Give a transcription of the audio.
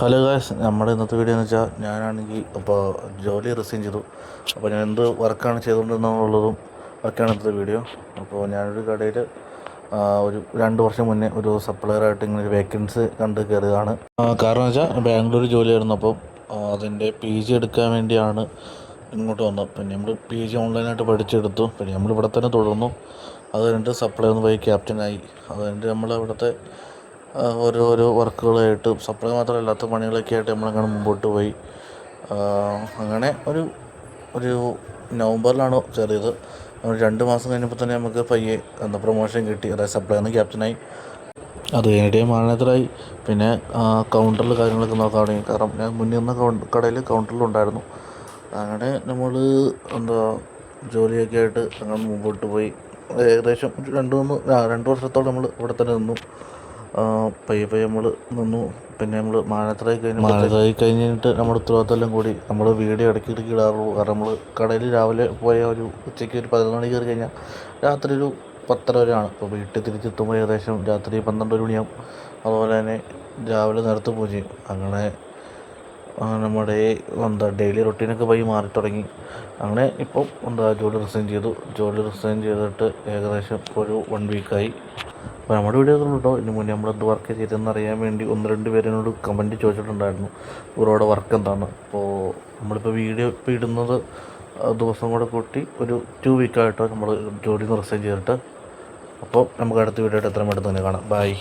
Hello guys, നമ്മുടെ ഇന്നത്തെ video എന്ന് വെച്ചാൽ ഞാനാണെങ്കിൽ അപ്പോൾ ജോലി റിസൈൻ ചെയ്തു. അപ്പോൾ ഞാൻ എന്ത് വർക്കാണ് ചെയ്തുകൊണ്ടിരുന്നതുള്ളതും ഒക്കെയാണ് ഇന്നത്തെ വീഡിയോ. അപ്പോൾ ഞാനൊരു കടയിൽ ഒരു 2 വർഷം മുന്നേ ഒരു സപ്ലയറായിട്ട് ഇങ്ങനെ ഒരു വേക്കൻസി കണ്ട് കയറിയതാണ്. കാരണം വെച്ചാൽ ബാംഗ്ലൂർ ജോലിയായിരുന്നു. അപ്പോൾ അതിൻ്റെ PG എടുക്കാൻ വേണ്ടിയാണ് ഇങ്ങോട്ട് വന്നത്. പിന്നെ നമ്മൾ PG ഓൺലൈനായിട്ട് പഠിച്ചെടുത്തു. പിന്നെ നമ്മളിവിടെ തന്നെ തുടർന്നു. അത് കഴിഞ്ഞിട്ട് സപ്ലൈ ഒന്ന് പോയി ക്യാപ്റ്റനായി. അത് കഴിഞ്ഞിട്ട് നമ്മളവിടുത്തെ ഓരോരോ വർക്കുകളായിട്ട് സപ്ലൈ മാത്രമല്ലാത്ത പണികളൊക്കെ ആയിട്ട് നമ്മളങ്ങനെ മുമ്പോട്ട് പോയി. അങ്ങനെ ഒരു നവംബറിലാണ് കയറിയത്. 2 മാസം കഴിഞ്ഞപ്പോൾ തന്നെ നമുക്ക് പയ്യെ പ്രൊമോഷൻ കിട്ടി. അതായത് സപ്ലൈയിൽ നിന്ന് ക്യാപ്റ്റനായി. അത് കഴിഞ്ഞിട്ട് മാനേജറായി. പിന്നെ കൗണ്ടറിൽ കാര്യങ്ങളൊക്കെ നോക്കാൻ തുടങ്ങി. കാരണം ഞാൻ മുന്നേ നിന്ന കടയിൽ കൗണ്ടറിലുണ്ടായിരുന്നു. അങ്ങനെ നമ്മൾ ജോലിയൊക്കെ ആയിട്ട് അങ്ങനെ മുമ്പോട്ട് പോയി. ഏകദേശം 2 വർഷത്തോളം നമ്മൾ ഇവിടെ തന്നെ നിന്നു. പയ്യെ നമ്മൾ നിന്നു. പിന്നെ നമ്മൾ മാനേജറായി കഴിഞ്ഞിട്ട് നമ്മുടെ ഉത്തരവാദിത്തമെല്ലാം കൂടി നമ്മൾ വീഡിയോ ഇടയ്ക്കിടയ്ക്ക് ഇടാറുള്ളൂ. കാരണം നമ്മൾ കടയിൽ രാവിലെ പോയ ഒരു ഉച്ചയ്ക്ക് ഒരു 11 മണി കയറി കഴിഞ്ഞാൽ രാത്രി ഒരു 10:30 വരെയാണ്. അപ്പോൾ വീട്ടിൽ തിരിച്ചെത്തുമ്പോൾ ഏകദേശം രാത്രി 12 മണിയാവും. അതുപോലെ തന്നെ രാവിലെ നേരത്തെ പോവുകയും ചെയ്യും. അങ്ങനെ നമ്മുടെ ഡെയിലി റൊട്ടീനൊക്കെ പോയി മാറി തുടങ്ങി. അങ്ങനെ ഇപ്പം ജോലി റിസൈൻ ചെയ്തു. ജോലി റിസൈൻ ചെയ്തിട്ട് ഏകദേശം ഒരു 1 വീക്കായി. അപ്പോൾ നമ്മുടെ വീഡിയോ കേട്ടോ. ഇതിന് മുന്നേ നമ്മളെന്ത് വർക്ക് ചെയ്തതെന്ന് അറിയാൻ വേണ്ടി 1-2 പേരിനോട് കമൻറ്റ് ചോദിച്ചിട്ടുണ്ടായിരുന്നു, ഇവരോട് വർക്ക് എന്താണ്. അപ്പോൾ നമ്മളിപ്പോൾ വീഡിയോ ഇടുന്നത് ദിവസം കൂടെ കൂട്ടി ഒരു 2 വീക്കായിട്ടോ നമ്മൾ ജോലിയിൽ നിന്ന് റിസൈൻ ചെയ്തിട്ട്. അപ്പോൾ നമുക്ക് അടുത്ത വീഡിയോ ആയിട്ട് എത്രയും പെട്ടെന്ന് തന്നെ കാണാം. ബൈ.